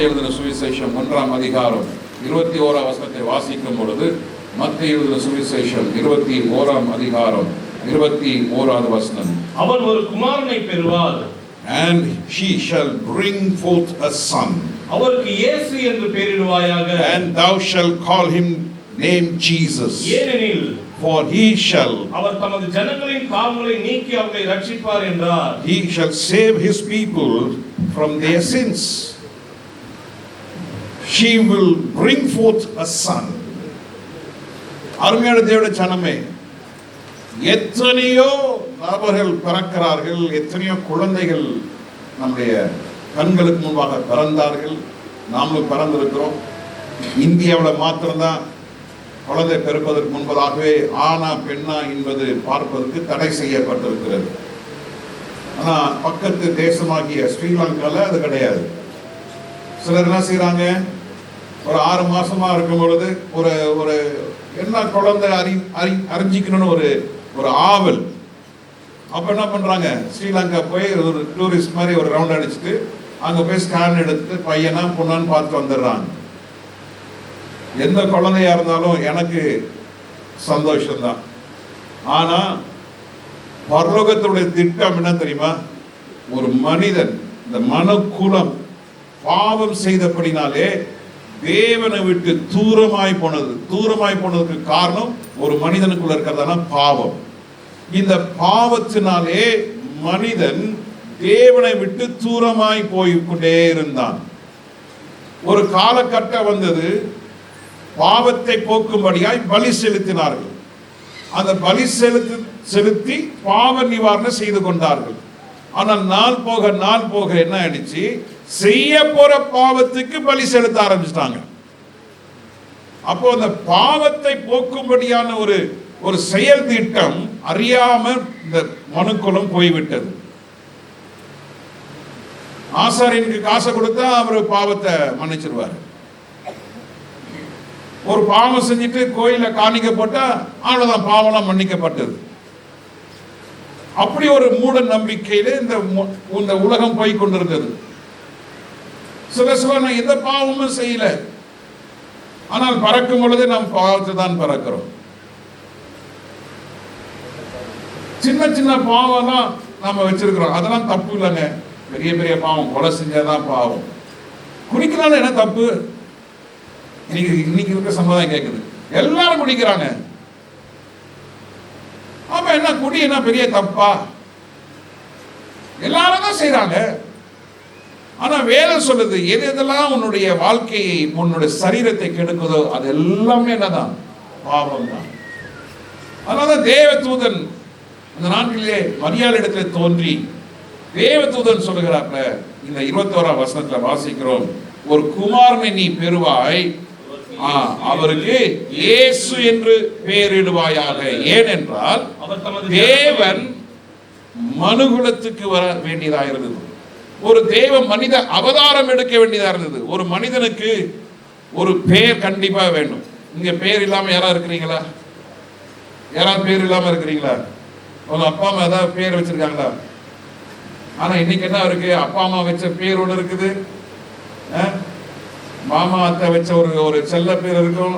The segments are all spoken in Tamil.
மத்தேயு எழுதின சுவிசேஷம் 1ஆம் அதிகாரம் 21ஆம் வசனத்தை வாசிக்கும் பொழுது, மத்தேயு எழுதின சுவிசேஷம் 21ஆம் அதிகாரம் 21வது வசனம், அவள் ஒரு குமாரனை பெறுவாள், and she shall bring forth a son, அவருக்கு இயேசு என்று பெயரிடுவாயாக, and thou shalt call him name Jesus, ஏனெனில் for he shall அவர் தமது ஜனங்களின் பாவங்களை நீக்கி அவர்களை ரட்சிப்பார் என்றார். he shall save his people from their sins. She will bring forth a son. அருமையான தேவனுடைய ஜனமே, எத்தனையோ நபர்கள் பிறக்கிறார்கள், எத்தனையோ குழந்தைகள் நம்முடைய கண்களுக்கு முன்பாக பிறந்தார்கள், நாமளும் பிறந்திருக்கிறோம். இந்தியாவில் மாத்திரம்தான் குழந்தை பிறப்பதற்கு முன்பதாகவே ஆனா பெண்ணா என்பது பார்ப்பதற்கு தடை செய்யப்பட்டிருக்கிறது. ஆனால் பக்கத்து தேசமாகிய ஸ்ரீலங்காவில் அது கிடையாது. சிலர் என்ன செய்கிறாங்க, ஒரு 6 மாசமா இருக்கும் பொழுது ஒரு ஒரு என்ன குழந்தை அறிஞ்சிக்கணும்னு ஒரு ஆவல். அப்போ என்ன பண்ணுறாங்க, ஸ்ரீலங்கா போய் ஒரு டூரிஸ்ட் மாதிரி ஒரு ரவுண்ட் அடிச்சுட்டு அங்கே போய் ஸ்கேன் எடுத்து பையனா பொண்ணான்னு பார்த்துட்டு வந்துடுறாங்க. எந்த குழந்தையா இருந்தாலும் எனக்கு சந்தோஷம்தான். ஆனால் பரலோகத்துடைய திட்டம் என்ன தெரியுமா? ஒரு மனிதன், இந்த மனுக்குலம் பாவம் செய்தபடினாலே தேவனை விட்டு தூரமாய் போனதுக்கு காரணம் ஒரு மனிதனுக்குள்ள இருக்கிறதான பாவம். இந்த பாவத்தினாலே மனிதன் தேவனை விட்டு தூரமாய் போய்கொண்டே இருந்தான். ஒரு காலகட்டம் வந்தது, பாவத்தை போக்கும்படியாய் பலி செலுத்தினார்கள். அந்த பலி செலுத்தி பாவ நிவாரணம் செய்து கொண்டார்கள். ஆனால் நாள் போக என்ன ஆயிடுச்சு, செய்ய போற பாவத்துக்கு பலி செலுத்த ஆரம்பிச்சிட்டாங்க. அப்போ அந்த பாவத்தை போக்கும்படியான ஒரு செயல் திட்டம் அறியாம இந்த மனுக்குலம் போய்விட்டது. ஆசாரியனுக்கு காசை கொடுத்தா அவர் பாவத்தை மன்னிச்சிருவாரு. ஒரு பாவம் செஞ்சுட்டு கோயில காணிக்க போட்டா அவ்வளவுதான், பாவம்லாம் மன்னிக்கப்பட்டது. அப்படி ஒரு மூட நம்பிக்கையில இந்த உலகம் போய் கொண்டிருந்தது. சில நான் எந்த பாவமும் செய்யல, ஆனால் பறக்கும் பொழுது நாம் பாவத்தை தான் பறக்கிறோம். சின்ன சின்ன பாவம்லாம் நாம வச்சிருக்கிறோம், அதெல்லாம் தப்பு இல்லைங்க. பெரிய பெரிய பாவம், கொலை செஞ்சாதான் பாவம். குடிக்கிறாங்க, என்ன தப்பு? இன்னைக்கு இருக்க சமுதாயம் கேட்குது, எல்லாரும் குடிக்கிறாங்க. அப்ப என்ன குடி என்ன பெரிய தப்பா? எல்லாரும் தான் செய்யறாங்க. ஆனா வேதம் சொல்லுது, எது எதெல்லாம் உன்னுடைய வாழ்க்கையை, உன்னுடைய சரீரத்தை கெடுக்குதோ அது எல்லாமே என்னதான்? பாவம் தான். அதனாலதான் தேவதூதன் அந்த நாட்டிலே மரியாதை இடத்துல தோன்றி தேவதூதன் சொல்லுகிறாப்ல, இந்த 21ஆம் வசனத்துல வாசிக்கிறோம், ஒரு குமாரனை நீ பெறுவாய், அவருக்கு இயேசு என்று பெயரிடுவாயாக. ஏனென்றால் தேவன் மனுகுலத்துக்கு வர வேண்டியதாக இருந்தது. ஒரு தேவ மனித அவதாரம் எடுக்க வேண்டியதாக இருந்தது. ஒரு மனிதனுக்கு ஒரு பெயர் கண்டிப்பா வேண்டும். இங்க பெயர் இல்லாம யாரா இருக்கிறீங்களா? யாராவது பேர் இல்லாம இருக்கிறீங்களா? உங்க அப்பா அம்மா ஏதாவது பேர் வச்சிருக்காங்களா? ஆனா இன்னைக்கு என்ன இருக்கு, அப்பா அம்மா வச்ச பேர் ஒன்று இருக்குது, மாமா அத்தை வச்ச ஒரு செல்ல பேர் இருக்கும்.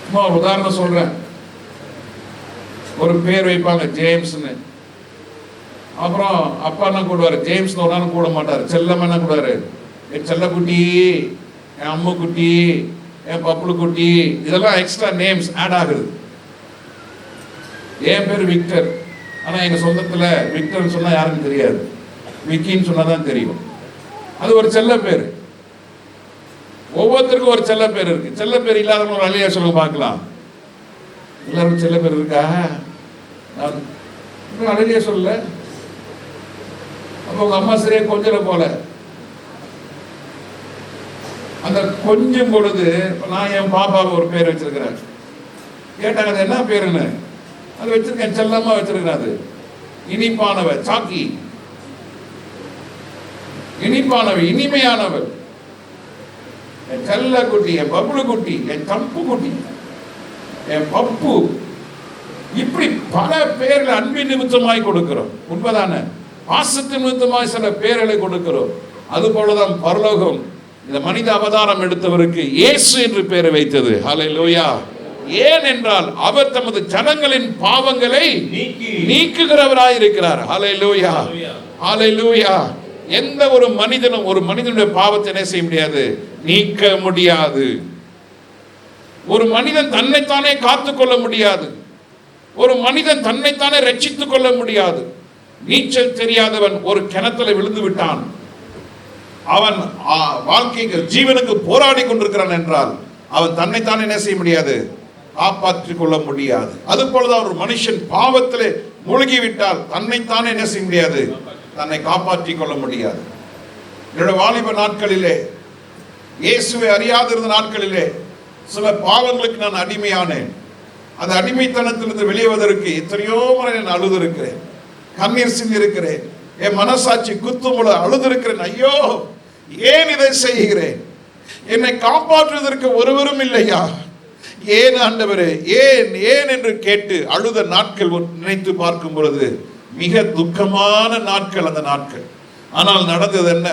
சும்மா உதாரணம் சொல்றேன், ஒரு பேர் வைப்பாங்க ஜேம்ஸ்னு. அப்புறம் அப்பா என்ன கூடுவாரு, ஜேம்ஸ் ஒரு நாள் கூட மாட்டாரு, செல்லம் என்ன கூடுவாரு, என் செல்ல குட்டி, என் அம்மு குட்டி, என் பப்புளு குட்டி, இதெல்லாம் எக்ஸ்ட்ரா நேம்ஸ் ஆட் ஆகுது. என் பேர் விக்டர், ஆனா எங்க சொந்தத்துல விக்டர்னு சொன்னா யாருக்கும் தெரியாது, விக்கின்னு சொன்னாதான் தெரியும். அது ஒரு செல்ல பேர். ஒவ்வொருத்தருக்கும் ஒரு செல்ல பேர் இருக்கு. செல்ல பேர் இல்லாதவங்க ஒரு அழியா சொல்ல பார்க்கலாம். எல்லாருக்கும் செல்ல பேர் இருக்கா? அழியா சொல்லல. அப்ப உங்க அம்மா சரியா கொஞ்சல போல. அந்த கொஞ்சம் பொழுது நான் என் பாப்பாவை ஒரு பேர் வச்சிருக்கிறேன். கேட்டாங்க அது என்ன பேருன்னு. அது வச்சிருக்கேன், செல்லமா வச்சிருக்கிறேன். அது இனிப்பானவ, சாக்கி, இனிப்பானவ, இனிமையானவள், என் செல்ல குட்டி, என் பப்புளு குட்டி, என் தம்பு குட்டி, என் பப்பு. இப்படி பல பேர்கள் அன்பின் நிமித்தமாய் கொடுக்கிறோம். உண்மைதானே? பாசத்தின் நிமித்தமாய் சில பேர்களை கொடுக்கிறோம். அதுபோலதான் பரலோகம் இந்த மனித அவதாரம் எடுத்தவருக்கு இயேசு என்று பெயர் வைத்தது. ஹல்லேலூயா. ஏன் என்றால் அவர் தமது ஜனங்களின் பாவங்களை நீக்குகிறவராய் இருக்கிறார். ஹல்லேலூயா, ஹல்லேலூயா. எந்த ஒரு மனிதனுடைய பாவத்தை என்ன செய்ய முடியாது? நீக்க முடியாது. ஒரு மனிதன் தன்னைத்தானே காத்துக்கொள்ள முடியாது. ஒரு மனிதன் தன்னைத்தானே ரட்சித்துக் கொள்ள முடியாது. நீச்சல் தெரியாதவன் ஒரு கிணத்துல விழுந்து விட்டான், அவன் வாழ்க்கைக்கு ஜீவனுக்கு போராடி கொண்டிருக்கிறான் என்றால் அவன் தன்னைத்தானே என்ன செய்ய முடியாது? காப்பாற்றிக் கொள்ள முடியாது. அது போலதான் ஒரு மனுஷன் பாவத்திலே மூழ்கிவிட்டால் தன்னைத்தானே என்ன செய்ய முடியாது? தன்னை காப்பாற்றிக் கொள்ள முடியாது. என்னோட வாலிப நாட்களிலே, இயேசுவை அறியாதிருந்த நாட்களிலே சில பாவங்களுக்கு நான் அடிமையானேன். அந்த அடிமைத்தனத்திலிருந்து வெளியேவதற்கு எத்தனையோ முறை நான் அழுதிருக்கிறேன், கண்ணீர் சிந்திருக்கிறேன், என் மனசாட்சி குத்துமுள்ள அழுதிருக்கிறேன். ஐயோ, ஏன் இதை செய்கிறேன்? என்னை காப்பாற்றுவதற்கு ஒருவரும் இல்லையா? ஏன் ஆண்டவரே, ஏன் ஏன் என்று கேட்டு அழுத நாட்கள் நினைத்து பார்க்கும் பொழுது மிக துக்கமான நாட்கள் அந்த நாட்கள். ஆனால் நடந்தது என்ன?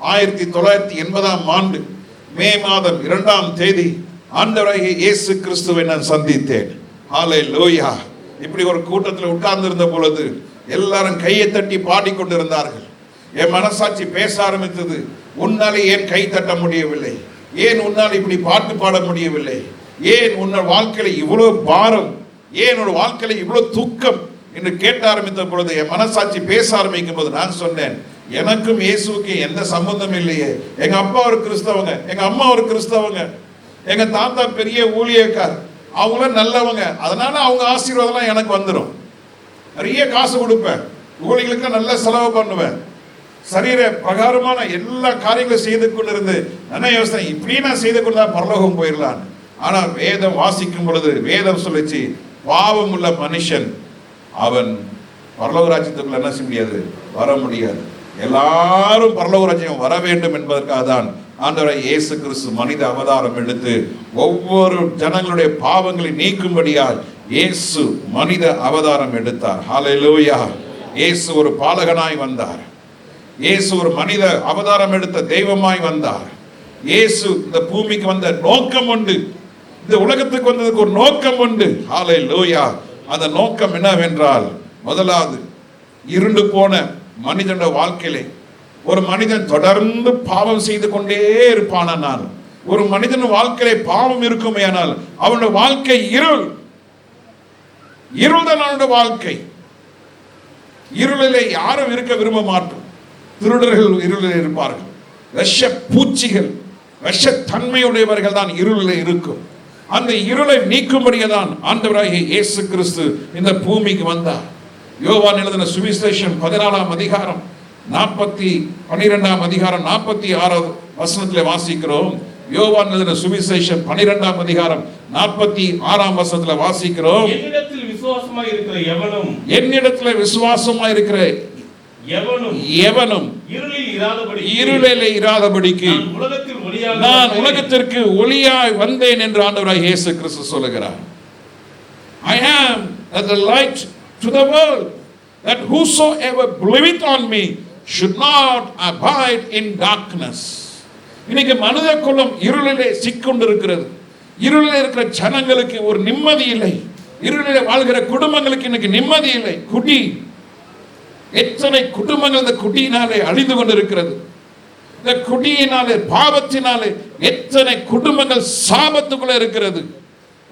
1980ஆம் ஆண்டு மே மாதம் 2ஆம் தேதி ஆண்டவராகிய இயேசு கிறிஸ்துவை நான் சந்தித்தேன். ஹல்லேலூயா. இப்படி ஒரு கூட்டத்தில் உட்கார்ந்து இருந்த பொழுது எல்லாரும் கையை தட்டி பாடிக்கொண்டிருந்தார்கள். என் மனசாட்சி பேச ஆரம்பித்தது. உன்னாலே ஏன் கை தட்ட முடியவில்லை? ஏன் உன்னால் இப்படி பாட்டு பாட முடியவில்லை? ஏன் உன்னோட வாழ்க்கையில இவ்வளவு பாரம்? ஏன் உன்னோட வாழ்க்கையில இவ்வளவு துக்கம் என்று கேட்ட ஆரம்பித்த பொழுது என் மனசாட்சி பேச ஆரம்பிக்கும் போது நான் சொன்னேன், எனக்கும் இயேசுக்கு எந்த சம்பந்தம் இல்லையே. எங்க அப்பா ஒரு கிறிஸ்தவங்க, எங்க அம்மா ஒரு கிறிஸ்தவங்க, எங்க தாத்தா பெரிய ஊழியக்கார், அவங்களும் நல்லவங்க, அதனால அவங்க ஆசீர்வாதம் எனக்கு வந்துடும். நிறைய காசு கொடுப்பேன், ஊழியர்களுக்கு நல்ல செலவு பண்ணுவேன், சரீர பிரகாரமான எல்லா காரியங்களும் செய்து கொண்டு இருந்து என்ன யோசனை, இப்படி நான் செய்து கொண்டு தான் பரலோகம் போயிடலாம். ஆனால் வேதம் வாசிக்கும் பொழுது வேதம் சொல்லிச்சு, பாவம் உள்ள மனுஷன் அவன் பரலோக ராஜ்யத்துக்குள்ள என்ன செய்ய முடியாது? வர முடியாது. எல்லாரும் பரலோக ராஜ்யம் வர வேண்டும் என்பதற்காக தான் ஆண்டவராகிய இயேசு கிறிஸ்து மனித அவதாரம் எடுத்து ஒவ்வொரு ஜனங்களுடைய பாவங்களை நீக்கும்படியால் இயேசு மனித அவதாரம் எடுத்தார். ஹல்லேலூயா. இயேசு ஒரு பாலகனாய் வந்தார். இயேசு ஒரு மனித அவதாரம் எடுத்த தெய்வமாய் வந்தார். இயேசு இந்த பூமிக்கு வந்த நோக்கம் உண்டு. இந்த உலகத்துக்கு வந்ததுக்கு ஒரு நோக்கம் உண்டு. ஹல்லேலூயா. அந்த நோக்கம் என்னவென்றால், முதலாவது இருண்டு போன மனிதனுடைய வாழ்க்கையிலே ஒரு மனிதன் தொடர்ந்து பாவம் செய்து கொண்டே இருப்பானால், ஒரு மனிதன் வாழ்க்கையிலே பாவம் இருக்குமே ஆனால் அவனுடைய வாழ்க்கை இருள். இருள்தான் அவனுடைய வாழ்க்கை. இருளிலே யாரும் இருக்க விரும்ப மாட்டோம். திருடர்கள் இருளில் இருப்பார்கள், விஷ பூச்சிகள், விஷ தன்மையுடையவர்கள் தான் இருளில் இருக்கும். அந்த இருளை நீக்கும்படியே தான் ஆண்டவராகிய இயேசு கிறிஸ்து இந்த பூமிக்கு வந்தார். யோவான் எழுதின சுவிசேஷம் 14ஆம் அதிகாரம் 12ஆம் அதிகாரம் 46ஆவது வசனத்தில் வாசிக்கிறோம். யோவான் எழுதின சுவிசேஷம் 12ஆம் அதிகாரம் 46ஆம் வசனத்தில் வாசிக்கிறோம். என்னிடத்தில் விசுவாசமாய் இருக்கிற எவனும், என்னிடத்தில் விசுவாசமாய் இருக்கிற எவனும் இருளிலே இராதபடிக்கு நான் உலகத்திற்கு ஒளியாய் வந்தேன் என்று ஆண்டவராகிய இயேசு கிறிஸ்து சொல்லுகிறார். I am the light to the world, that whosoever believeth on me should not abide in darkness. இன்னைக்கு மனித குலம் இருளிலே சிக்கொண்டிருக்கிறது. இருளிலே இருக்கிற ஜனங்களுக்கு ஒரு நிம்மதி இல்லை. இருளிலே வாழ்கிற குடும்பங்களுக்கு இன்னைக்கு நிம்மதி இல்லை. குடி, எத்தனை குடும்பங்கள் இந்த குடியினாலே அழிந்து கொண்டிருக்கிறது. இந்த குடியினாலே, பாவத்தினாலே எத்தனை குடும்பங்கள் சாபத்துக்குள்ள இருக்கிறது.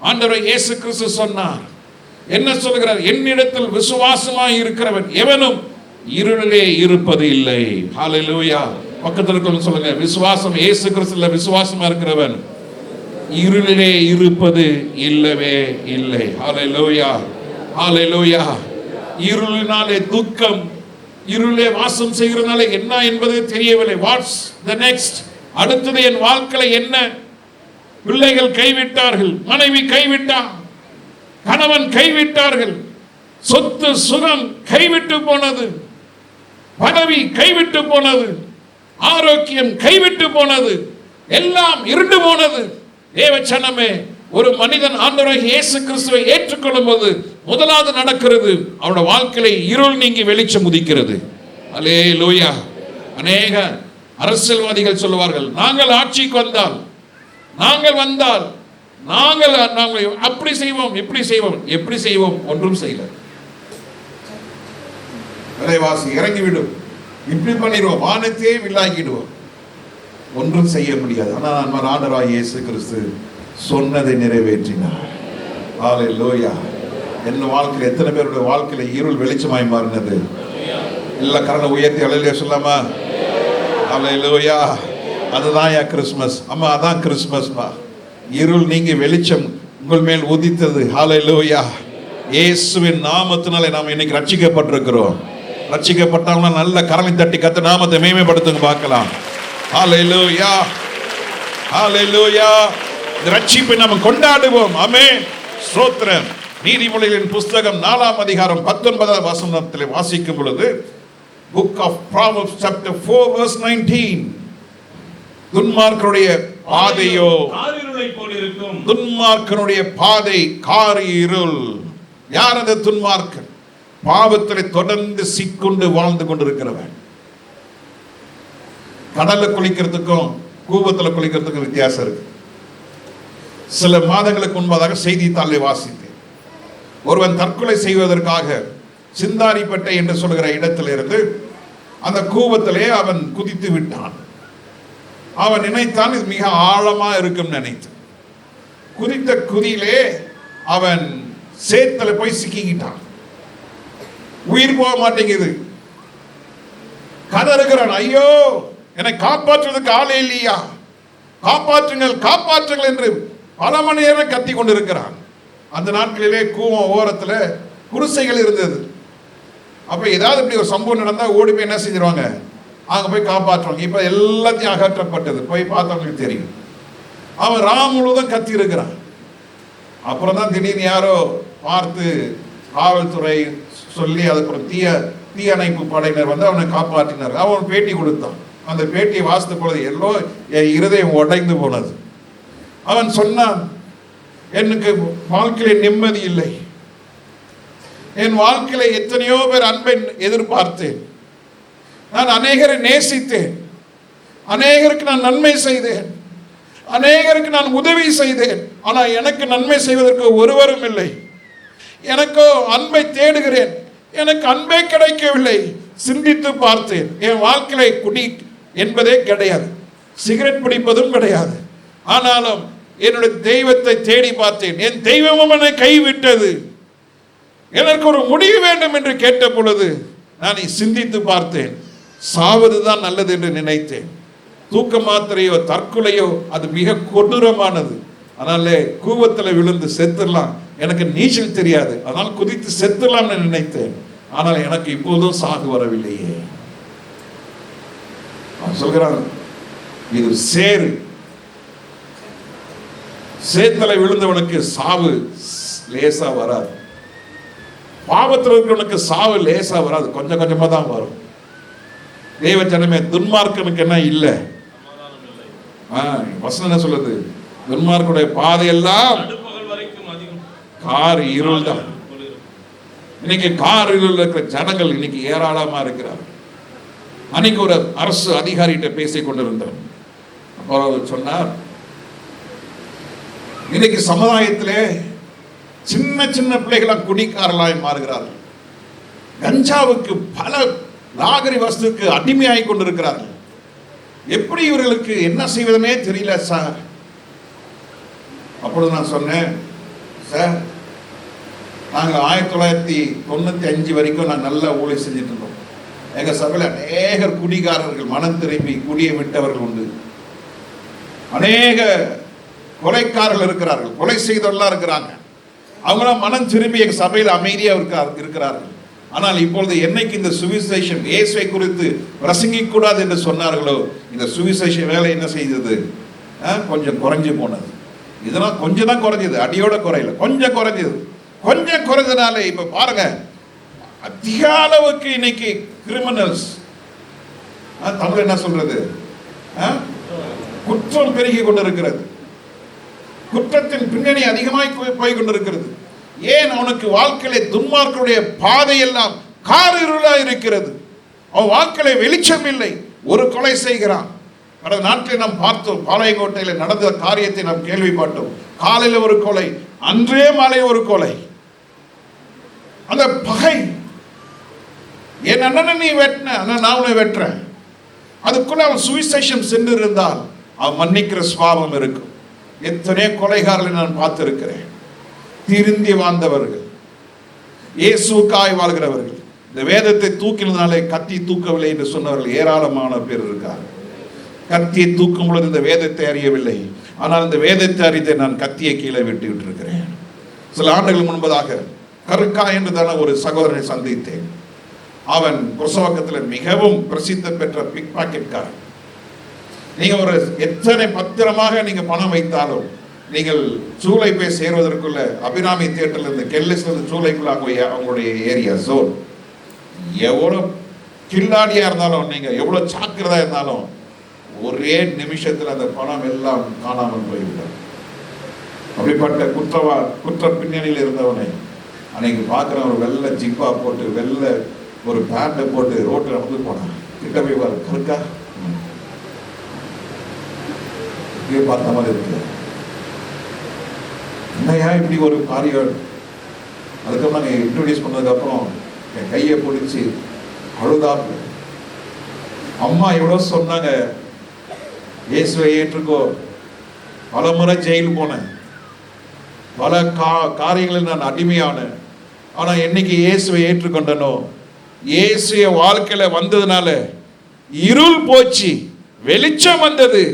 ஆண்டவர் இயேசு கிறிஸ்து சொன்னார், என்ன சொல்கிறார்? என்னிடத்தில் விசுவாசமாய் இருக்கிறவன் எவனும் இருளிலே இருப்பது இல்லை. ஹல்லேலூயா. பக்கத்தில் இருக்கவங்க சொல்லுங்க, விசுவாசம் இயேசு கிறிஸ்துல விசுவாசமா இருக்கிறவன் இருளிலே இருப்பது இல்லவே இல்லை. ஹல்லேலூயா, ஹல்லேலூயா. இருளினாலே துக்கம், இருளே வாசம் செய்கிறதுனால என்ன என்பது தெரியவில்லை. What's the next? அடுத்தது என் வாழ்க்கையில என்ன? பிள்ளைகள் கைவிட்டார்கள், மனைவி கைவிட்டார், கணவன் கைவிட்டார்கள், சொத்து சுகம் கைவிட்டு போனது, பதவி கைவிட்டு போனது, ஆரோக்கியம் கைவிட்டு போனது, எல்லாம் இருண்டு போனது. தேவச்சனமே, ஒரு மனிதன் ஆண்டவராகிய இயேசு கிறிஸ்துவை ஏற்றுக்கொள்ளும் போது முதலாவது நடக்கிறது, அவனுடைய வாழ்க்கையில இருள் நீங்கி வெளிச்சம் உதிக்கிறது. அல்லேலூயா. அநேக அரசியல்வாதிகள் சொல்லுவார்கள், நாங்கள் ஆட்சிக்கு வந்தால் நாங்கள் அப்படி செய்வோம், இப்படி செய்வோம். எப்படி செய்வோம்? ஒன்றும் செய்யல. விலைவாசி இறங்கிவிடும், இப்படி பண்ணிடுவோம், வானத்தையே வில்லாக்கிடுவோம். ஒன்றும் செய்ய முடியாது. ஆனால் நம்ம ஆண்டவராகிய இயேசு கிறிஸ்து சொன்னதை நிறைவேற்றினார். ஹல்லேலூயா. என் வாழ்க்கையில் எத்தனை பேருடைய வாழ்க்கையில இருள் வெளிச்சமாய் மாறினது? எல்லா கரனை உயர்த்தி அல்லேலூயா சொல்லாமா? ஹல்லேலூயா. அதுதான் கிறிஸ்மஸ். அம்மா, அதான் கிறிஸ்மஸ்மா. இருள் நீங்கி வெளிச்சம் உங்கள் மேல் உதித்தது. ஹல்லேலூயா. இயேசுவின் நாமத்தினாலே நாம் இன்னைக்கு ரட்சிக்கப்பட்டிருக்கிறோம். ரட்சிக்கப்பட்டவங்க நல்ல கரலை தட்டி கர்த்தர் நாமத்தை மேன்மைப்படுத்துங்க பார்க்கலாம். ஹல்லேலூயா, ஹல்லேலூயா. இந்த ரட்சிப்பை நாம் கொண்டாடுவோம். ஆமென், ஸ்தோத்திரம். நீதிமொழிகளின் புஸ்தகம் 4ஆம் அதிகாரம் 19ஆம் வசனத்தில் வாசிக்கும் பொழுது, Book of Proverbs chapter 4 verse 19, துன்மார்க்கனுடைய பாதையோ காரிருளை போலிருக்கும். துன்மார்க்கனுடைய பாதை காரிருள். யார் அந்த துன்மார்க்கன்? பாவத்தில் தொடர்ந்து சிக்கொண்டு வாழ்ந்து கொண்டிருக்கிறவன். கடல்ல குளிக்கிறதுக்கும் கூவத்தில் குளிக்கிறதுக்கும் வித்தியாசம் இருக்கு. சில மாதங்களுக்கு முன்பதாக செய்தித்தாளை வாசித்தேன். ஒருவன் தற்கொலை செய்வதற்காக சிந்தாரிப்பட்டை என்று சொல்கிற இடத்திலிருந்து அந்த கூவத்திலே அவன் குதித்து விட்டான். அவன் நினைத்தான் இது மிக ஆழமா இருக்கும் நினைத்து. குதித்த குதியிலே அவன் சேத்துல போய் சிக்கிக்கிட்டான். உயிர் போக மாட்டேங்குது. கதறுகிறான், ஐயோ என்னை காப்பாற்றுவதற்கு ஆளே இல்லையா, காப்பாற்றுங்கள் காப்பாற்றுங்கள் என்று பல மணி நேரம் கத்தி கொண்டிருக்கிறான். அந்த நாட்களிலே கூவம் ஓரத்தில் குடிசைகள் இருந்தது. அப்ப ஏதாவது இப்படி ஒரு சம்பவம் நடந்தா ஓடி போய் என்ன செஞ்சிருவாங்க, அங்க போய் காப்பாற்றுவாங்க. இப்ப எல்லாத்தையும் அகற்றப்பட்டது. போய் பார்த்தவங்களுக்கு தெரியும். அவன் ராம் முழுவதும் கத்தி இருக்கிறான். அப்புறம் தான் திடீர்னு யாரோ பார்த்து காவல்துறை சொல்லி அதுக்கப்புறம் தீயணைப்பு படையினர் வந்து அவனை காப்பாற்றினார். அவன் பேட்டி கொடுத்தான். அந்த பேட்டியை வாசித்த பொழுது எல்லோ இருதயம் உடைந்து போனது. அவன் சொன்னான், எனக்கு வாழ்க்கையில நிம்மதி இல்லை. என் வாழ்க்கையில எத்தனையோ பேர் அன்பை எதிர்பார்த்தேன். நான் அநேகரை நேசித்தேன், அநேகருக்கு நான் நன்மை செய்தேன், அநேகருக்கு நான் உதவி செய்தேன். ஆனால் எனக்கு நன்மை செய்வதற்கு ஒருவரும் இல்லை. எனக்கோ அன்பை தேடுகிறேன், எனக்கு அன்பே கிடைக்கவில்லை. சிந்தித்து பார்த்தேன், என் வாழ்க்கையை குடி என்பதே கிடையாது, சிகரெட் பிடிப்பதும் கிடையாது. ஆனாலும் என்னுடைய தெய்வத்தை தேடி பார்த்தேன், என் தெய்வமும் என்னை கைவிட்டது. எனக்கு ஒரு முடிவு வேண்டும் என்று கேட்ட பொழுது நான் சிந்தித்து பார்த்தேன், சாவதுதான் நல்லது என்று நினைத்தேன். தூக்க மாத்திரையோ தற்கொலையோ அது மிக கொடூரமானது. அதனால கூவத்தில் விழுந்து செத்துடலாம், எனக்கு நீச்சல் தெரியாது, அதனால் குதித்து செத்துடலாம்னு நினைத்தேன். ஆனால் எனக்கு இப்போதும் சாகு வரவில்லையே. சொல்கிறான், இது சேறு. சேத்தலை விழுந்தவனுக்கு சாவு லேசா வராது. பாவத்தில் இருக்கிறவனுக்கு சாவு லேசா வராது, கொஞ்சம் கொஞ்சமா தான் வரும். தேவ ஜனமே, துன்மார்க்கனுக்கு என்ன இல்லை? வசனம் என்ன சொல்லுது? துன்மார்க்கனுடைய பாதையெல்லாம் கார் இருள் தான். இன்னைக்கு கார் இருள் இருக்கிற ஜனங்கள் இன்னைக்கு ஏராளமா இருக்கிறார். அன்னைக்கு ஒரு அரசு அதிகாரிகிட்ட பேசிக் கொண்டிருந்தார். அப்போ சொன்னார், இன்னைக்கு சமுதாயத்திலே சின்ன சின்ன பிள்ளைகளாம் குடிக்காரலாய் மாறுகிறார்கள். கஞ்சாவுக்கு பல நாகரி வஸ்துக்கு அடிமையாகி கொண்டிருக்கிறார்கள். எப்படி இவர்களுக்கு என்ன செய்வதுனே தெரியல சார். அப்பொழுது நான் சொன்னேன், சார் நாங்கள் 1995 வரைக்கும் நாங்கள் நல்லா ஊழியம் செஞ்சுட்டு இருந்தோம். எங்கள் சபையில் அநேகர் குடிகாரர்கள் மனம் திரும்பி குடியை விட்டவர்கள் உண்டு. அநேக கொலைக்காரர்கள் இருக்கிறார்கள், கொலை செய்தவர்களாக இருக்கிறாங்க. அவங்களாம் மனம் திரும்பி எங்கள் சபையில் அமைதியாக இருக்கிறார்கள். ஆனால் இப்பொழுது என்னைக்கு இந்த சுவிசேஷம் இயேசுவை குறித்து பிரசங்கிக்க கூடாது என்று சொன்னார்களோ, இந்த சுவிசேஷ வேலை என்ன செய்தது? கொஞ்சம் குறைஞ்சு போனது. இதெல்லாம் கொஞ்சம் தான் குறைஞ்சது, அடியோட குறையல, கொஞ்சம் குறைஞ்சது. கொஞ்சம் குறைஞ்சதுனால இப்ப பாருங்க, அதிக அளவுக்கு இன்னைக்கு கிரிமினல்ஸ், தமிழ் என்ன சொல்றது, குற்றம் பெருகி கொண்டிருக்கிறது. குற்றத்தின் பின்னணி அதிகமாய் போய் கொண்டிருக்கிறது. ஏன்? அவனுக்கு வாழ்க்கையில துன்மார்க்கனுடைய பாதையெல்லாம் காரிருளா இருக்கிறது. அவன் வாழ்க்கையில வெளிச்சம் இல்லை, ஒரு கொலை செய்கிறான். கடந்த நாட்களில் நாம் பார்த்தோம், பாளையங்கோட்டையில் நடந்த காரியத்தை நாம் கேள்விப்பட்டோம். காலையில் ஒரு கொலை, அன்றே மாலை ஒரு கொலை. அந்த பகை, என் அண்ணனை நீ வெட்டின, நான் உன்னை வெட்டுறேன். அதுக்குள்ள அவன் சுவிசேஷம் சென்று இருந்தால் அவன் மன்னிக்கிற சுபாவம் இருக்கும். எத்தனை கொலைகாரர்களை நான் பார்த்திருக்கிறேன். திருந்தி வாழ்ந்தவர்கள், இயேசுக்காய் வாழ்கிறவர்கள், இந்த வேதத்தை தூக்கினதுனாலே கத்தி தூக்கவில்லை என்று சொன்னவர்கள் ஏராளமான பேர் இருக்கார்கள். கத்தியை தூக்கும் பொழுது இந்த வேதத்தை அறியவில்லை, ஆனால் இந்த வேதத்தை அறிந்து நான் கத்தியை கீழே விட்டு விட்டிருக்கிறேன். சில ஆண்டுகள் முன்பதாக கருக்கா என்றுதான ஒரு சகோதரனை சந்தித்தேன். அவன் புரசவக்கத்தில் மிகவும் பிரசித்தி பெற்ற பிக் பாக்கெட்காரன். நீங்க ஒரு எத்தனை பத்திரமாக நீங்க பணம் வைத்தாலும் நீங்கள் சூளை போய் சேர்வதற்குள்ள அபிராமி தியேட்டர்ல இருந்து கெல்லிஸ்ல இருந்து சூளைக்குள்ள அவங்களுடைய ஏரியா ஜோன், எவ்வளவு கில்லாடியா இருந்தாலும் நீங்க எவ்வளவு ஜாக்கிரதா இருந்தாலும் ஒரே நிமிஷத்துல அந்த பணம் எல்லாம் காணாமல் போய்விடும். அப்படிப்பட்ட குற்ற பின்னணியில் இருந்தவனை அன்னைக்கு பார்க்குற ஒரு வெள்ளை ஜிப்பா போட்டு வெள்ளை ஒரு பேண்டை போட்டு ரோட்டில் வந்து போனான். கிட்ட போய் பாரு, கருக்கா இங்கே பார்த்த மாதிரி இருக்கு, என்னையா இப்படி ஒரு காரியம். அதுக்கப்புறம் நாங்கள் இன்ட்ரோடியூஸ் பண்ணதுக்கப்புறம் என் கையை பிடிச்சி அழுதாப்பு. அம்மா எவ்வளோ சொன்னாங்க, இயேசுவை ஏற்றுக்கோ. பல முறை ஜெயில் போனேன், பல காரியங்களில் நான் அடிமையானேன். ஆனால் என்னைக்கு இயேசுவை ஏற்றுக்கொண்டனோ, இயேசுய வாழ்க்கையில வந்ததுனால இருள் போச்சு, வெளிச்சம் வந்தது.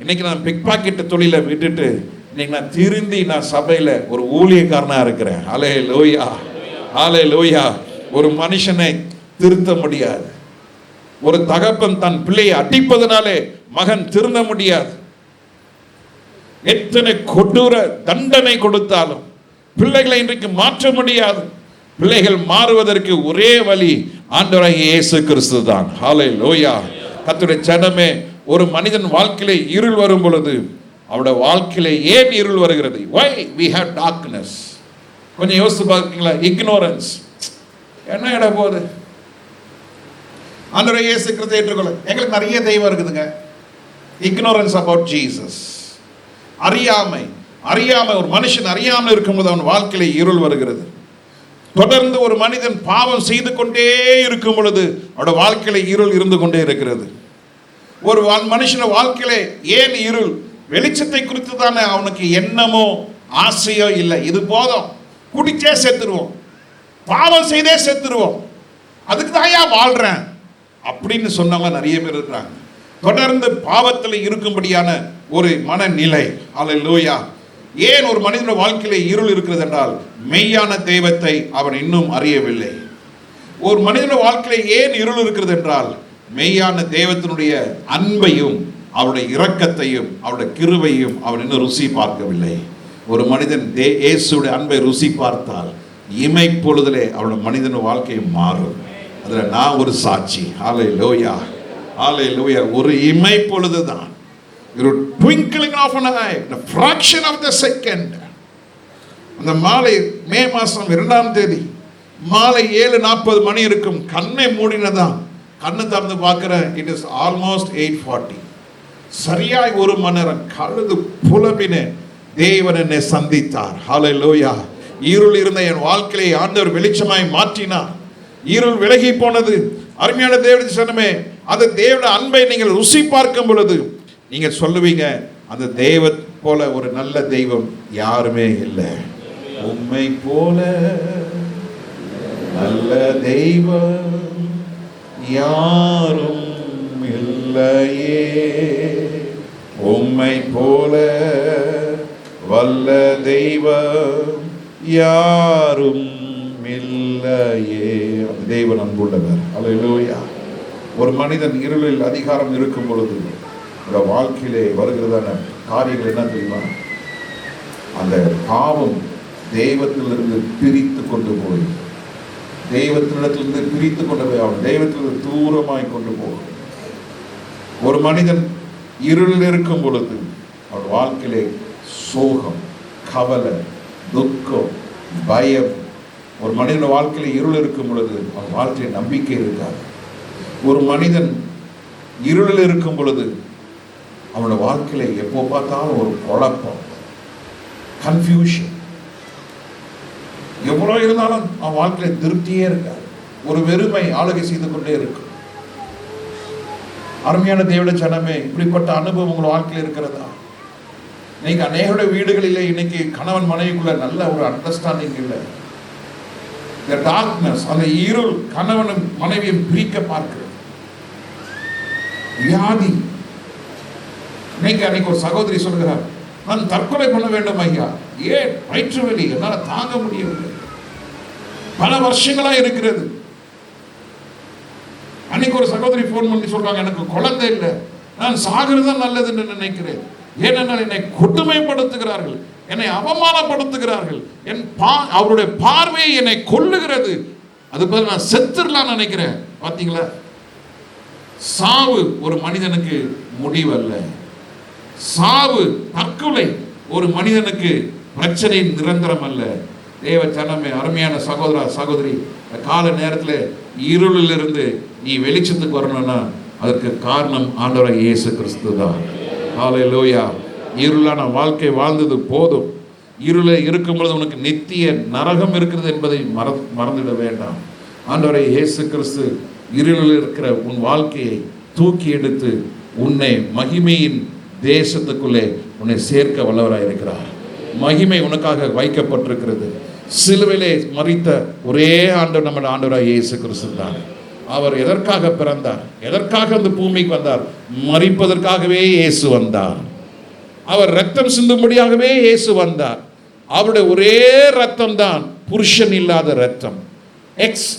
இன்னைக்கு நான் பிக் பாக்கெட் தொழிலை விட்டுட்டு இன்னைக்கு நான் திருந்தி நான் சபையில ஒரு ஊழியக்காரனா இருக்கிறேன். ஹல்லேலூயா, ஹல்லேலூயா. ஒரு மனுஷனை திருத்த முடியாது. ஒரு தகப்பன் தன் பிள்ளையை அடிப்பதனாலே மகன் திருந்த முடியாது. எத்தனை கொடூர தண்டனை கொடுத்தாலும் பிள்ளைகளை இன்றைக்கு மாற்ற முடியாது. பிள்ளைகள் மாறுவதற்கு ஒரே வழி ஆண்டவராகிய இயேசு கிறிஸ்து தான். ஹல்லேலூயா. கர்த்தருடைய ஜனமே, ஒரு மனிதன் வாழ்க்கையிலே இருள் வரும் பொழுது அவருடைய வாழ்க்கையிலே ஏன் இருள் வருகிறது? why we have darkness? கொஞ்சம் யோசித்து பார்க்கீங்களா? ignorance. என்ன இட போகுது? ஆண்டவராகிய இயேசு கிறிஸ்துவை ஏற்றுக்கொள்ள எங்களுக்கு நிறைய தெய்வம் இருக்குதுங்க. ignorance about Jesus. அறியாமை, ஒரு மனுஷன் அறியாமல் இருக்கும்போது அவன் வாழ்க்கையில இருள் வருகிறது. தொடர்ந்து ஒரு மனிதன் பாவம் செய்து கொண்டே இருக்கும் பொழுது அவனோட வாழ்க்கையில இருள் இருந்து கொண்டே இருக்கிறது. ஒரு மனுஷன வாழ்க்கையில ஏன் இருள்? வெளிச்சத்தை குறித்து தானே அவனுக்கு எண்ணமோ ஆசையோ இல்லை. இது போதும், குடிச்சே செத்துருவோம், பாவம் செய்தே செத்துருவோம், அதுக்கு தாயா வாழ்றேன் அப்படின்னு சொன்னவங்க நிறைய பேர் இருக்கிறாங்க. தொடர்ந்து பாவத்தில் இருக்கும்படியான ஒரு மனநிலை. ஹல்லேலூயா. ஏன் ஒரு மனிதனுடைய வாழ்க்கையில இருள் இருக்கிறது என்றால் மெய்யான தெய்வத்தை அவன் இன்னும் அறியவில்லை. ஒரு மனிதனுடைய வாழ்க்கையில ஏன் இருள் இருக்கிறது என்றால் மெய்யான தெய்வத்தினுடைய அன்பையும் அவருடைய இரக்கத்தையும் அவருடைய கிருபையும் அவன் இன்னும் ருசி பார்க்கவில்லை. ஒரு மனிதன் இயேசுடைய அன்பை ருசி பார்த்தால் இமை பொழுதிலே அவனுடைய மனிதனுடைய வாழ்க்கை மாறும். அதுல நான் ஒரு சாட்சி. ஹல்லேலூயா, ஹல்லேலூயா. ஒரு இமை பொழுதுதான், ஒரு twinkling of an eye, the fraction of the second. அந்த மாலை மே மாசம் 2ஆம் தேதி மாலை 7:40 மணி இருக்கும். கண்ணை மூடினதான், கண்ணு திறந்து பார்க்கிறேன், இட் இஸ் ஆல்மோஸ்ட் 8:40. சரியாய் ஒரு மணி நேரம் கழுது புலம்பின தேவன் என்னை சந்தித்தார். ஹல்லேலூயா. இருள் இருந்த என் வாழ்க்கையை ஆண்டவர் வெளிச்சமாய் மாற்றினார். இருள் விலகி போனது. அருமையான தேவனுடைய சனமே, அந்த தேவனுடைய அன்பை நீங்கள் ருசி பார்க்கும் பொழுது நீங்க சொல்லுவீங்க, அந்த தெய்வம் போல ஒரு நல்ல தெய்வம் யாருமே இல்லை. உம்மை போல நல்ல தெய்வம் யாரும் இல்லையே, உம்மை போல வல்ல தெய்வம் யாரும் இல்லையே. அந்த தெய்வம் அன்புள்ளவர். ஹல்லேலூயா. ஒரு மனிதன் இருளில் அதிகாரம் இருக்கும் பொழுது வாழ்க்கையிலே வருகிறதான காரியங்கள் என்ன தெரியுமா? அந்த பாவம் தெய்வத்திலிருந்து பிரித்து கொண்டு போய் தெய்வத்திலிருந்து பிரித்து கொண்டு போய் அவன் தெய்வத்திலிருந்து தூரமாய் கொண்டு போகும். ஒரு மனிதன் இருளில் இருக்கும் பொழுது அவன் வாழ்க்கையிலே சோகம், கவலை, துக்கம், பயம். ஒரு மனிதன் வாழ்க்கையில இருள் இருக்கும் பொழுது அவன் வாழ்க்கையில நம்பிக்கை இருக்காது. ஒரு மனிதன் இருளில் இருக்கும் பொழுது அவனோட வாழ்க்கையில எப்போ பார்த்தாலும் ஒரு குழப்பம், கன்ஃபியூஷன். எவ்வளவு இருந்தாலும் அவன் வாழ்க்கையில திருப்தியே இருக்காது. ஒரு வெறுமை ஆளுகை செய்து கொண்டே இருக்கும். அருமையான தேவனுடைய ஜனமே, இப்படிப்பட்ட அனுபவம் உங்கள் வாழ்க்கையில் இருக்கிறதா? நீங்க அநேக வீடுகளிலே இன்னைக்கு கணவன் மனைவிக்குள்ள நல்ல ஒரு அண்டர்ஸ்டாண்டிங் இல்லை. டார்க்னஸ், அந்த இருள் கணவனும் மனைவியும் பிரிக்க பார்க்கிறது. வியாதி. அன்னைக்கு ஒரு சகோதரி சொல்கிறார், நான் தற்கொலை பண்ண வேண்டும் ஐயா. ஏன்? வயிற்று வலி, என்னால் தாங்க முடியவில்லை, பல வருஷங்களா இருக்கிறது. அன்னைக்கு ஒரு சகோதரி போன் பண்ணி சொல்றாங்க, எனக்கு குழந்தை இல்லை, நான் சாகிறது நல்லதுன்னு நினைக்கிறேன். ஏனென்றால் என்னை கொடுமைப்படுத்துகிறார்கள், என்னை அவமானப்படுத்துகிறார்கள், அவருடைய பார்வையை என்னை கொல்லுகிறது. அது பதில் நான் செத்துடலாம் நினைக்கிறேன். பார்த்தீங்களா? சாவு ஒரு மனிதனுக்கு முடிவல்ல. சாவு, தற்கொலை ஒரு மனிதனுக்கு பிரச்சனை நிரந்தரம் அல்ல. தேவ ஜனமே, அருமையான சகோதரா சகோதரி, கால நேரத்தில் இருளில் இருந்து நீ வெளிச்சத்துக்கு வரணும்னா அதற்கு காரணம் ஆண்டவராகிய இயேசு கிறிஸ்து தான். ஹல்லேலூயா. இருளான வாழ்க்கை வாழ்ந்தது போதும். இருளை இருக்கும் பொழுது உனக்கு நித்திய நரகம் இருக்கிறது என்பதை மறந்துவிட வேண்டாம். ஆண்டவராகிய இயேசு கிறிஸ்து இருளில் இருக்கிற உன் வாழ்க்கையை தூக்கி எடுத்து உன்னை மகிமையின் தேசத்துக்குள்ளே உன்னை சேர்க்க வல்லவராக இருக்கிறார். மகிமை உனக்காக வைக்கப்பட்டிருக்கிறது. சிலுவையிலே மரித்த ஒரே ஆண்டவர் நம்முடைய ஆண்டவராகிய இயேசு கிறிஸ்து தான். அவர் எதற்காக பிறந்தார்? எதற்காக அந்த பூமிக்கு வந்தார்? மரிப்பதற்காகவே இயேசு வந்தார். அவர் ரத்தம் சிந்தும்படியாகவே இயேசு வந்தார். அவருடைய ஒரே ரத்தம் தான் புருஷன் இல்லாத ரத்தம். எக்ஸ்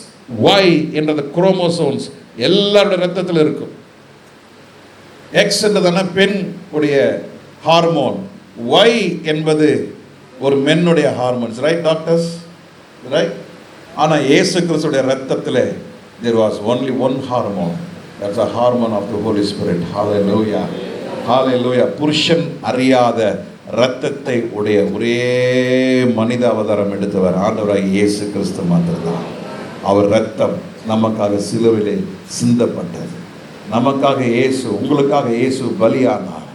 ஒய் என்ற குரோமோசோம்ஸ் எல்லாருடைய ரத்தத்தில் இருக்கும். எக்ஸ் என்றதான பெண் உடைய ஹார்மோன், ஒய் என்பது ஒரு மென்னுடைய ஹார்மோன்ஸ். Right doctors? ரைட். ஆனால் இயேசு கிறிஸ்துடைய ரத்தத்தில் there was only one hormone. That's a hormone of the Holy Spirit. Hallelujah. Hallelujah. புருஷன் அறியாத இரத்தத்தை உடைய ஒரே மனித அவதாரம் எடுத்தவர் ஆண்டவராகிய இயேசு கிறிஸ்து மாத்திரம்தான். அவர் இரத்தம் நமக்காக சிலுவையிலே சிந்தப்பட்டது. நமக்காக இயேசு, உங்களுக்காக இயேசு பலியானார்.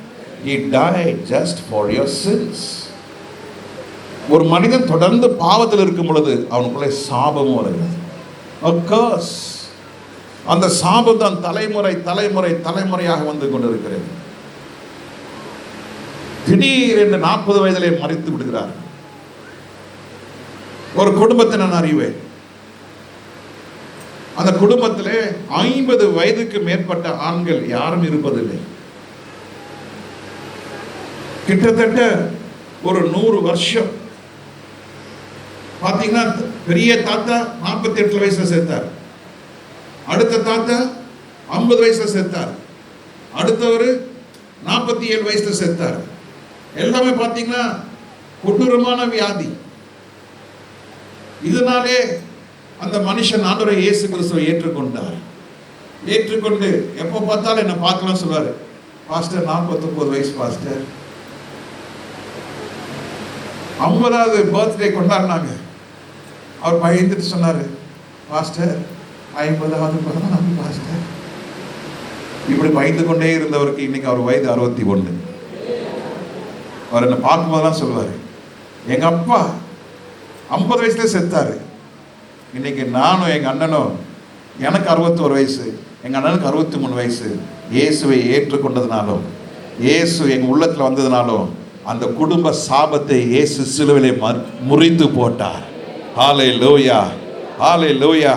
He died just for your sins. ஒரு மனிதன் தொடர்ந்து பாவத்தில் இருக்கும் பொழுது அவனுக்குள்ளே சாபமும் வருகிறது. A curse. அந்த சாபம் தான் தலைமுறை தலைமுறை தலைமுறையாக வந்து கொண்டிருக்கிறது. திடீரென்று 40 வயதிலே மரித்து விடுகிறார். ஒரு குடும்பத்தை நான் அறிவேன். அந்த குடும்பத்திலே 50 வயதுக்கு மேற்பட்ட ஆண்கள் யாரும் இருப்பதில்லை. கிட்டத்தட்ட ஒரு 100 வருஷம் பார்த்தீங்கன்னா, பெரிய தாத்தா 48 வயசுல சேர்த்தார், அடுத்த தாத்தா 50 வயசுல சேர்த்தார், அடுத்தவர் 47 வயசுல சேர்த்தார். எல்லாமே பார்த்தீங்கன்னா கொடூரமான வியாதி. இதனாலே அந்த மனுஷன் ஆண்டவரை இயேசு கிறிஸ்துவை ஏற்றுக்கொண்டார். ஏற்றுக்கொண்டு எப்போ பார்த்தாலும் என்ன பார்க்கலாம் சொல்வாரு, பாஸ்டர் 49 வயசு பாஸ்டர். 50வது பர்த்டே கொண்டாடினாங்க. அவர் பயந்துட்டு சொன்னாரு, பாஸ்டர் 50வது பிறந்தநாள் பாஸ்டர். இப்படி பயந்து கொண்டே இருந்தவருக்கு இன்னைக்கு அவர் வயது 61. அவர் என்ன பார்க்கும்போதெல்லாம் சொல்லுவார், எங்க அப்பா 50 வயசுல செத்தாரு, இன்னைக்கு நானும் எங்க அண்ணனும், எனக்கு 61 வயசு, எங்க அண்ணனுக்கு 63 வயசு. இயேசுவை ஏற்றுக்கொண்டதுனாலும் இயேசு எங்க உள்ளத்துல வந்ததுனாலும் அந்த குடும்ப சாபத்தை இயேசு சிலுவையிலே முறித்து போட்டார். ஹல்லேலூயா, ஹல்லேலூயா.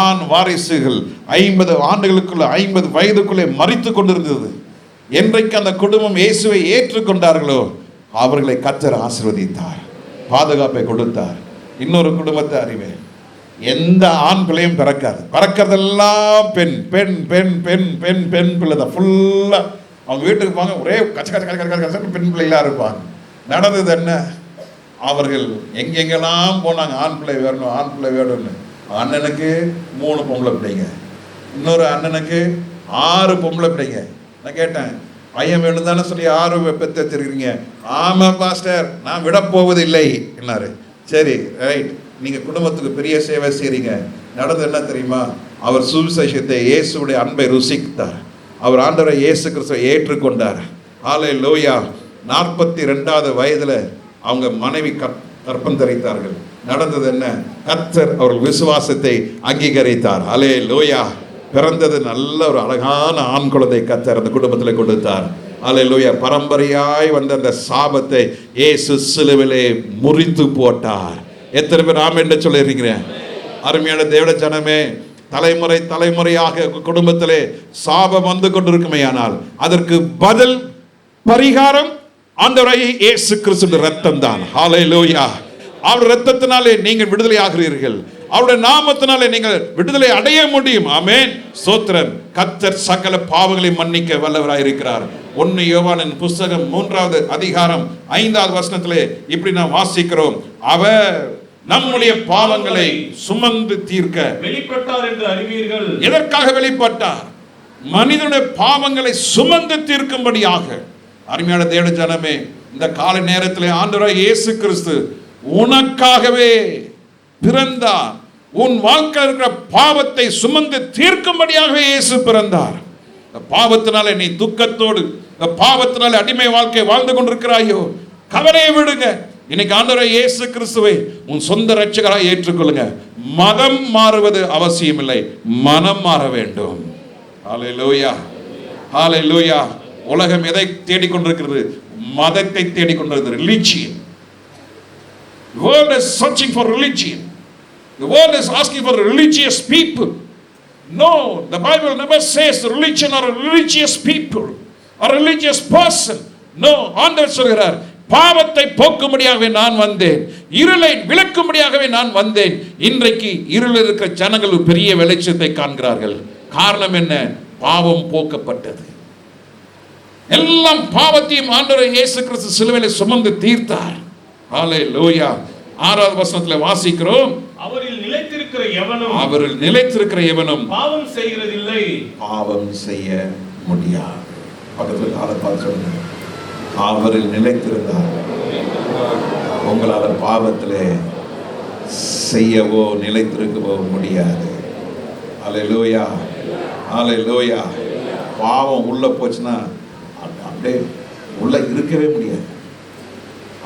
ஆண் வாரிசுகள் 50 ஆண்டுகளுக்குள்ள 50 வயதுக்குள்ளே மரித்து கொண்டிருந்தது. என்றைக்கு அந்த குடும்பம் இயேசுவை ஏற்றுக்கொண்டார்களோ அவர்களை கர்த்தர் ஆசீர்வதித்தார், பாதுகாப்பை கொடுத்தார். இன்னொரு குடும்பத்தை அறிவேன், எந்த ஆண் பிள்ளையும் பிறக்காது, பிறக்கிறதெல்லாம் பெண் பெண் பெண் பெண் பெண் பெண் பிள்ளை தான். ஃபுல்லா அவங்க வீட்டுக்கு போங்க, ஒரே கச்ச கச்ச கச்ச கச்ச கச்ச பெண் பிள்ளைகளா இருப்பாங்க. நடந்தது என்ன, அவர்கள் எங்கெங்கெல்லாம் போனாங்க, ஆண் பிள்ளை வேணும் ஆண் பிள்ளை வேணும்னு. அண்ணனுக்கு 3 பொம்பளை பிள்ளைங்க, இன்னொரு அண்ணனுக்கு 6 பொம்பளை பிள்ளைங்க. நான் கேட்டேன், பையன் வேணும் தானே சொல்லி 6 பெற்று வச்சிருக்கீங்க? ஆமாம் பாஸ்டர், நான் விட போவது இல்லை என்னாரு. சரி ரைட், நீங்க குடும்பத்துக்கு பெரிய சேவை செய்றீங்க. நடந்தது என்ன தெரியுமா, அவர் சுவிசேஷத்தை இயேசுடைய அன்பை ருசித்தார். அவர் ஆண்டவரை இயேசு கிறிஸ்துவை ஏற்றுக்கொண்டார். ஹல்லேலூயா. 42வது வயதுல அவங்க மனைவி கற்பம் தரித்தார்கள். நடந்தது என்ன? கர்த்தர் அவர்கள் விசுவாசத்தை அங்கீகரித்தார். ஹல்லேலூயா. பிறந்தது நல்ல ஒரு அழகான ஆண் குழந்தை கர்த்தர் அந்த குடும்பத்தில் கொடுத்தார். ஹல்லேலூயா. பரம்பரையாய் வந்த அந்த சாபத்தை இயேசு சிலுவிலே முறித்து போட்டார். எத்தனை பேர் ஆமென் என்று சொல்லியிருக்கிறேன்? அருமையான தேவ ஜனமே, தலைமுறை தலைமுறையாக குடும்பத்திலே சாபம் வந்து கொண்டிருக்குமேயானால் அதற்கு பதில் பரிகாரம் ஆண்டவராகிய இயேசு கிறிஸ்துவின் இரத்தம் தான். ஹல்லேலூயா. அவர் இரத்தத்தினாலே நீங்கள் விடுதலை ஆகிறீர்கள். அவருடைய நாமத்தினாலே நீங்கள் விடுதலை அடைய முடியும். ஆமென். ஸ்தோத்திரம். கர்த்தர் சகல பாவங்களை மன்னிக்க வல்லவராய் இருக்கிறார். 1 யோவானின் புஸ்தகம் 3வது அதிகாரம் 5வது வசனத்திலே இப்படி நாம் வாசிக்கிறோம். அவர் நம்முடைய பாவங்களை சுமந்து தீர்க்க வெளிப்பட்டார் என்று அறிவீர்கள். எதற்காக வெளிப்பட்டார்? மனிதனுடைய பாவங்களை சுமந்து தீர்க்கும்படியாக. அருமையான தேவ ஜனமே, இந்த கால நேரத்திலே ஆண்டவராகிய இயேசு கிறிஸ்து உனக்காகவே பிறந்தார். உன் வாழ்க்கையில் இருக்கிற பாவத்தை சுமந்து தீர்க்கும்படியாகவே இயேசு பிறந்தார். பாவத்தினாலே நீ துக்கத்தோடு பாவத்தினாலே அடிமை வாழ்க்கை வாழ்ந்து கொண்டிருக்கிறாயோ, கவலையை விடுங்க. இன்னைக்கு ஆண்டவராகிய இயேசு கிறிஸ்துவை உன் சொந்த இரட்சகராய் ஏற்றுக்கொள்ளுங்க. மதம் மாறுவது அவசியம் இல்லை, மனம் மாற வேண்டும். ஹல்லேலூயா. ஹல்லேலூயா. உலகம் எதை தேடிக்கொண்டிருக்கிறது? மதத்தை தேடிக்கொண்டிருக்கிறது. Religion. The world is searching for religion. The world is asking for religious people. No, the Bible never says religion or a religious people or a religious person. No, ஆண்டவர் சொல்கிறார், பாவத்தை போக்கும்படியாகவே நான் வந்தேன், இருளை விளக்கும்படியாகவே நான் வந்தேன். இன்றைக்கு இருளில் இருக்கிற ஜனங்கள் பெரிய வெளிச்சத்தை காண்கிறார்கள். காரணம் என்ன? பாவம் போக்கப்பட்டது. எல்லாம் பாவத்தையும் ஆண்டவர் இயேசு கிறிஸ்து சிலுவையிலே சுமந்து தீர்த்தார். ஹல்லேலூயா. 6வது வசனத்தில் வாசிக்கிறோம், அவரில் நிலைத்திருக்கிற எவனும் பாவம் செய்கிறதில்லை. பாவம் செய்ய முடியாது. பக்கத்தில் ஆளை பார்த்து சொல்லுங்க, அவரில் நிலைத்திருந்தார் உங்களால் பாவத்திலே செய்யவோ நிலைத்திருக்கவோ முடியாது. ஹல்லேலூயா. ஹல்லேலூயா. பாவம் உள்ள போச்சுன்னா அப்படியே உள்ள இருக்கவே முடியாது.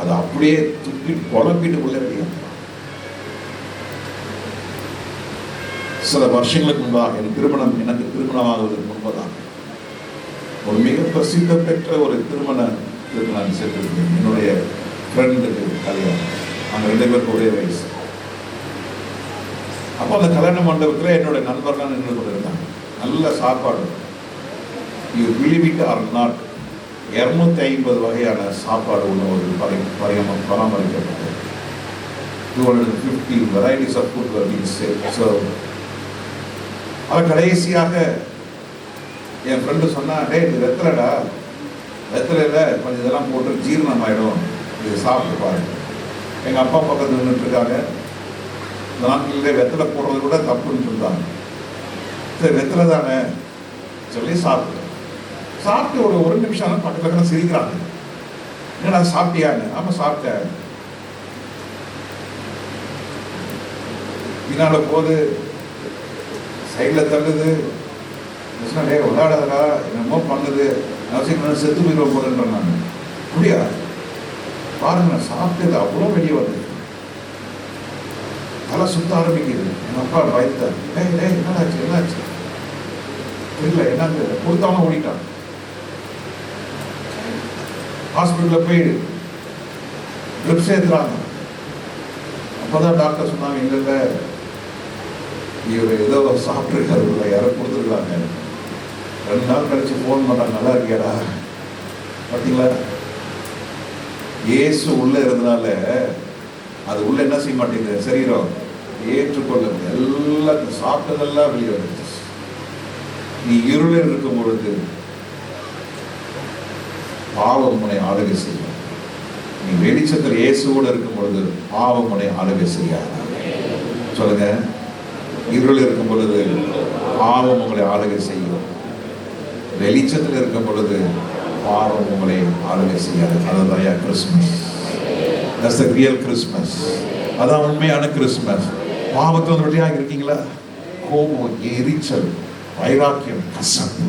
அது அப்படியே துப்பி குழம்பிட்டு உள்ள முடியாது. சில வருஷங்களுக்கு முன்பாக எனக்கு திருமணமாகுவதற்கு முன்பதாக ஒரு மிக பிரசித்த பெற்ற ஒரு திருமணத்துக்கு நான் சென்றிருந்தேன். என்னுடைய ஃப்ரெண்டுக்கு கல்யாணம். நாங்கள் 2 பேருக்கு ஒரே வயசு. அப்போ அந்த கல்யாண மண்டபத்தில் என்னுடைய நண்பர்கள் நின்று கொண்டிருந்தாங்க. நல்ல சாப்பாடு. You believe it or not, 250 வகையான சாப்பாடு உணவு பராமரிக்கப்பட்டது. 250 varieties of food were being served. அவன் கடைசியாக என் ஃப்ரெண்டு சொன்னா, டேய் இது வெத்தலையில் கொஞ்சம் இதெல்லாம் போட்டு ஜீரணம் ஆகிடும், இது சாப்பிட்டு பாருங்க. எங்கள் அப்பா பக்கத்தில் நின்றுட்டுருக்காங்க. இந்த நாட்டிலே வெத்தலை போடுறது கூட தப்புன்னு சொல்லிட்டாங்க. சரி வெத்தலை தானே சொல்லி சாப்பிட்டு ஒரு நிமிஷம் பக்கத்தில் சிரிக்கிறாங்க. என்னடா சாப்பிட்டியாங்க? ஆமாம் சாப்பிட்டேன். பின்னால போது சைடில் தள்ளுது. டே விளையாடாதா, என்னமோ பண்ணுது, அவசியம் செத்து போயிடுவோம் போதுன்ற. நான் அப்படியா பாருங்க, நான் சாப்பிட்டது அவ்வளோ வெளியே வருது, தலை சுத்த ஆரம்பிக்குது. எங்கள் அப்பா பயத்தார். டேய் என்னாச்சு தெரியல, என்னன்னு கொடுத்தாம ஓடிட்டான். ஹாஸ்பிட்டலில் போய் ட்ரிப்ஸ் ஏற்றுறாங்க. அப்போதான் டாக்டர் சொன்னாங்க, இல்லை இவர் ஏதோ சாப்பிட்ருக்காரு, யாரோ கொடுத்துருக்காங்க. 2 நாள் கழிச்சு ஃபோன் பண்ணுறாங்க, நல்லா இருக்கியாடா? பார்த்தீங்களா, இயேசு உள்ளே இருந்தனால அது உள்ள என்ன செய்ய மாட்டேங்குது, சரீரம் ஏற்றுக்கொள்ள எல்லாத்தையும் சாப்பிட்டதெல்லாம் வெளியே வந்துச்சு. நீ இருளில் இருக்கும் பொழுது பாவம் உன்னை ஆளுகை செய்யும். நீ வெளிச்சத்தில் இயேசுவோடு இருக்கும் பொழுது பாவம் உன்னை ஆளுகை செய்யாது. சொல்லுங்க, இருளில் இருக்கும் பொழுது பாவம் உங்களை ஆளுகை செய்யும், வெளிச்சத்தில் இருக்கும் பொழுது பாவம் உங்களை ஆளுகை செய்யாது. அதுதான் Christmas. That's the real Christmas. அதான் உண்மையான கிறிஸ்மஸ். பாவத்தில் வந்து வெளியாக இருக்கீங்களா? கோபம், எரிச்சல், வைராக்கியம், கசப்பு,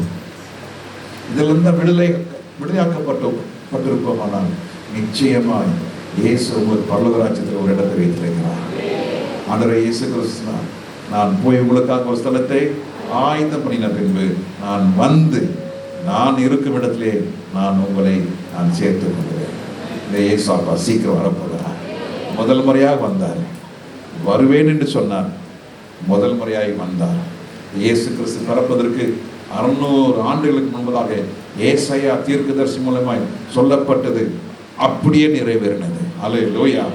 இதிலிருந்து விடுதலையாக்கப்பட்டிருப்போமானால் நிச்சயமாய் இயேசு உங்களுக்கு பரலோக ராஜ்யத்தில் ஒரு இடத்தை வைத்திருக்கிறார். ஆண்டவரே இயேசு கிறிஸ்து, நான் போய் உங்களுக்காக ஒரு ஸ்தலத்தை ஆயத்தம் பண்ணின பின்பு நான் வந்து நான் இருக்கும் இடத்திலே நான் உங்களை சேர்த்துக் கொள்கிறேன். இந்த இயேசு சீக்கிரம் வரப்போகிறார். முதல் முறையாக வந்தார், வருவேன் என்று சொன்னார். முதல் முறையாக வந்தார். இயேசு கிறிஸ்து பிறப்பதற்கு 600 ஆண்டுகளுக்கு முன்பதாக ஏசாயா தீர்க்கதரிசி மூலமாய் சொல்லப்பட்டது அப்படியே நிறைவேறினது. அல்லேலூயா.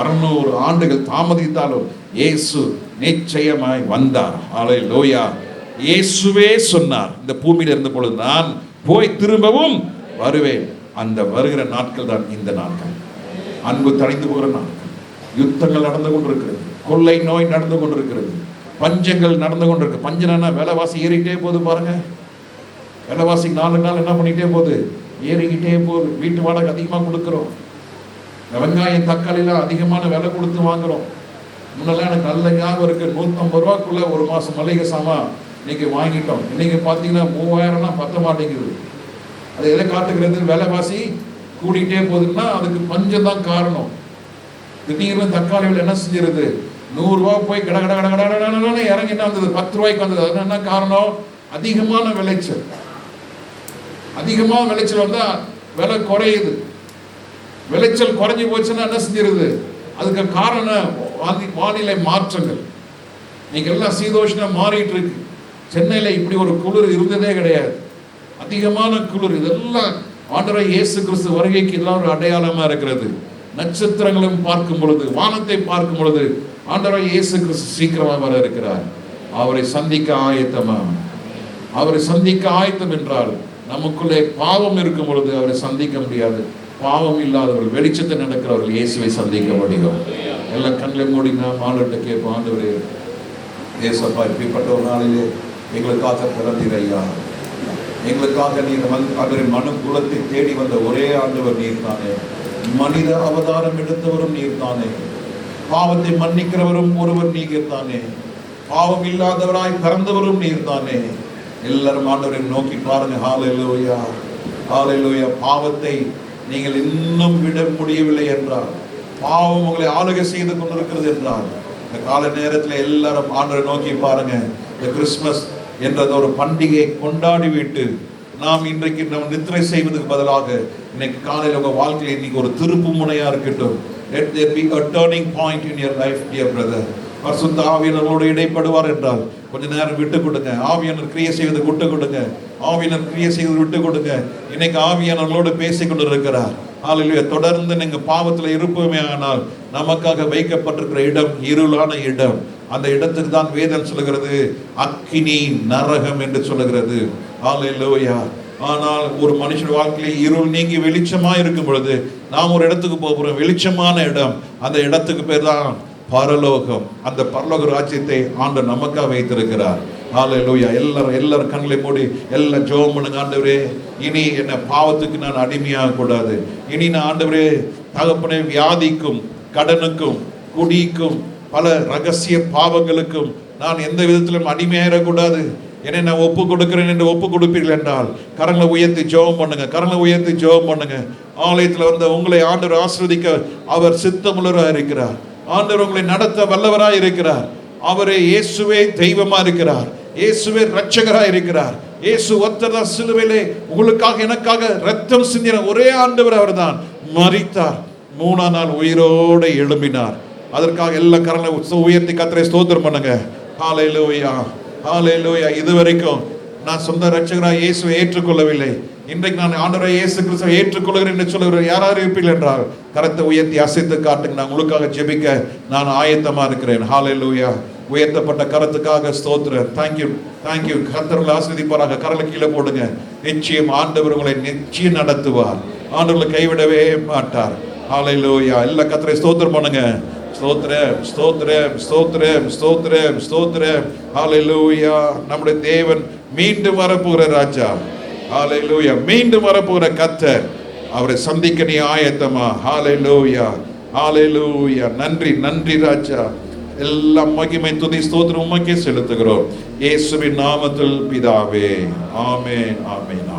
600 ஆண்டுகள் தாமதித்தாலும் இயேசு நிச்சயமாய் வந்தார். அல்லேலூயா. இயேசுவே சொன்னார், இந்த பூமியில் இருந்த பொழுது நான் போய் திரும்பவும் வருவேன். அந்த வருகிற நாட்கள் தான் இந்த நாட்கள். அன்பு தணிந்து போகிற நாட்கள். யுத்தங்கள் நடந்து கொண்டிருக்கிறது, கொள்ளை நோய் நடந்து கொண்டிருக்கிறது, பஞ்சங்கள் நடந்து கொண்டிருக்கு. பஞ்சனா விலைவாசி ஏறிக்கிட்டே போகுது பாருங்க. விலைவாசி நாள் என்ன பண்ணிட்டே போகுது, ஏறிக்கிட்டே போகுது. வீட்டு வாடகை அதிகமாக கொடுக்குறோம். வெங்காயம் தக்காளிலாம் அதிகமான விலை கொடுத்து வாங்குறோம். முன்னெல்லாம் எனக்கு நல்ல ஞாபகம் இருக்கு, 150 ரூபாக்குள்ள ஒரு மாசம் மளிகை சாமான் இன்னைக்கு வாங்கிட்டோம். இன்னைக்கு பார்த்தீங்கன்னா 3000னா பத்த மாட்டேங்குது. அது எதை காட்டுகிறது? விலைவாசி கூடிக்கிட்டே போகுதுன்னா அதுக்கு பஞ்சம் தான் காரணம். திடீர்னு தக்காளி விலை என்ன செஞ்சிருது, 100 ரூபா போய் கட கட கட கட இறங்கிட்டு வந்தது, 10 ரூபாய்க்கு வந்தது. அது என்ன காரணம்? அதிகமான விளைச்சல். அதிகமான விளைச்சல் வந்தா விலை குறையுது. விளைச்சல் குறைஞ்சி போச்சுன்னா என்ன செஞ்சிருது? அதுக்கு காரணம் வானிலை மாற்றங்கள். நீங்க எல்லாம் சீதோஷ்ணம் மாறிட்டு இருக்கு. சென்னையில இப்படி ஒரு குளிர் இருந்ததே கிடையாது. அதிகமான குளிர். இதெல்லாம் ஆண்டவராகிய இயேசு கிறிஸ்து வருகைக்கு எல்லாம் ஒரு அடையாளமா இருக்கிறது. நட்சத்திரங்களும் பார்க்கும் பொழுது, வானத்தை பார்க்கும் பொழுது ஆண்டவராகிய இயேசு கிறிஸ்து சீக்கிரமா வர இருக்கிறார். அவரை சந்திக்க ஆயத்தமா? அவரை சந்திக்க ஆயத்தம் என்றால் நமக்குள்ளே பாவம் இருக்கும் பொழுது அவரை சந்திக்க முடியாது. பாவம் இல்லாதவர்கள், வெளிச்சத்தை நடக்கிறவர்கள் இயேசுவை சந்திக்க முடியும். எல்லாம் கண்களை மூடி நாம் ஆண்டவர்கிட்ட கேட்போம், ஆண்டவரே இயேசப்பா, இப்படிப்பட்ட ஒரு நாளிலே எங்களுக்காக பிறந்தீர் ஐயா. எங்களுக்காக நீர் அவரின் மனு குலத்தை தேடி வந்த ஒரே ஆண்டவர் நீர் தானே. மனித அவதாரம் எடுத்தவரும் நீர் தானே. பாவத்தை மன்னிக்கிறவரும் ஒருவர் நீர் தானே. பாவம் இல்லாதவராய் பிறந்தவரும் நீர் தானே. எல்லாரும் ஆண்டவரை நோக்கி பாருங்க. ஹல்லேலூயா, ஹல்லேலூயா. பாவத்தை நீங்கள் இன்னும் விட முடியவில்லை என்றால், பாவம் உங்களை ஆளுகை செய்து கொண்டிருக்கிறது என்றால், இந்த கால நேரத்தில் எல்லாரும் ஆண்டவரை நோக்கி பாருங்க. இந்த கிறிஸ்துமஸ் என்றது ஒரு பண்டிகையை கொண்டாடி விட்டு நாம் இன்றைக்கு நம்ம நித்திரை செய்வதற்கு பதிலாக இன்னைக்கு காலையில் உங்க வாழ்க்கையில் இன்னைக்கு ஒரு திருப்பு முனையா இருக்கட்டும். Let there be a turning point in your life, dear brother. பரிசுத்த ஆவியானவரோடு இடைப்படுவார் என்றால் கொஞ்ச நேரம் விட்டு கொடுங்க. ஆவியானவர் கிரியை செய்வது விட்டு கொடுங்க. ஆவியானவர் கிரியை செய்வது விட்டு கொடுங்க. இன்னைக்கு ஆவியானவர்களோடு பேசிக் கொண்டிருக்கிறார். ஹல்லேலூயா. தொடர்ந்து நீங்க பாவத்தில் இருப்போமே ஆனால் நமக்காக வைக்கப்பட்டிருக்கிற இடம் இருளான இடம். அந்த இடத்துக்கு தான் வேதம் சொல்லுகிறது அக்கினி நரகம் என்று சொல்லுகிறது. ஹல்லேலூயா. ஆனால் ஒரு மனுஷன் வாழ்க்கையில இருள் நீங்கி வெளிச்சமா இருக்கும் பொழுது நாம் ஒரு இடத்துக்கு போகிறோம், வெளிச்சமான இடம். அந்த இடத்துக்கு பேர் தான் பரலோகம். அந்த பரலோக ராஜ்யத்தை ஆண்டவர் நமக்காக வைத்திருக்கிறார். ஹல்லேலூயா. எல்லாரும் கண்களை மூடி எல்லாம் ஜெபம் பண்ணுங்க. ஆண்டவரே, இனி என்ன பாவத்துக்கு நான் அடிமையாக கூடாது. இனி நான் ஆண்டவரே தகப்பனே வியாதிக்கும், கடனுக்கும், குடிக்கும், பல ரகசிய பாவங்களுக்கும் நான் எந்த விதத்திலும் அடிமையாயிடக்கூடாது. என்னை நான் ஒப்பு கொடுக்கிறேன் என்று ஒப்பு கொடுப்பீர்கள் என்றால் கரங்களை உயர்த்தி ஜெபம் பண்ணுங்க. கரங்களை உயர்த்தி ஜெபம் பண்ணுங்க. ஆலயத்தில் வந்த உங்களை ஆண்டவர் ஆசீர்வதிக்க அவர் சித்தமுள்ளவராக இருக்கிறார். ஆண்டவர் உங்களை நடத்த வல்லவராய் இருக்கிறார். அவரே இயேசுவே தெய்வமா இருக்கிறார். இயேசுவே இரட்சகராய் இருக்கிறார். இயேசு ஒருத்தர் தான் சிலுவையிலே உங்களுக்காக எனக்காக ரத்தம் சிந்தின ஒரே ஆண்டவர் அவர்தான். மரித்தார், 3ஆம் நாள் உயிரோடு எழும்பினார். அதற்காக எல்லா கரங்களை உயர்த்தி கர்த்தரை ஸ்தோத்திரம் பண்ணுங்க. ஹல்லேலூயா, ஹல்லேலூயா. இதுவரைக்கும் நான் சொந்த இரட்சகராய் இயேசுவை ஏற்றுக்கொள்ளவில்லை. இன்றைக்கு நான் ஆண்டவராய் இயேசு கிறிஸ்துவை ஏற்றுக்கொள்கிறேன் என்று சொல்லுகிறேன். யாராவது இருப்பீர்கள் என்றால் கரத்தை உயர்த்தி அசைத்து காட்டுங்க. நான் உங்களுக்காக ஜெபிக்க நான் ஆயத்தமா இருக்கிறேன். ஹல்லேலூயா. உயர்த்தப்பட்ட கரத்துக்காக ஸ்தோத்திரம். Thank you, thank you. கர்த்தர்களை ஆசீர்வதிப்பாராக. கரலை கீழே போடுங்க. நிச்சயம் ஆண்டவர் உங்களை நிச்சயம் நடத்துவார். ஆண்டவர்களை கைவிடவே மாட்டார். ஹல்லேலூயா. எல்லா கர்த்தரை ஸ்தோத்திரம் பண்ணுங்க. ஸ்தோத்திரம், ஸ்தோத்திரம், ஸ்தோத்திரம், ஸ்தோத்திரம், ஸ்தோத்திரம். ஹல்லேலூயா. நம்முடைய தேவன் மீண்டும் வரப்போகிற ராஜா. ஹல்லேலூயா. மீண்டும் வரப்போகிற கர்த்தர். அவரை சந்திக்க நீ ஆயத்தமா? ஹல்லேலூயா, ஹல்லேலூயா. நன்றி, நன்றி ராஜா. எல்லா மகிமை துதி ஸ்தோத்திரம் உமக்கே செலுத்துகிறோம். இயேசுவின் நாமத்தில் பிதாவே. ஆமென், ஆமென்.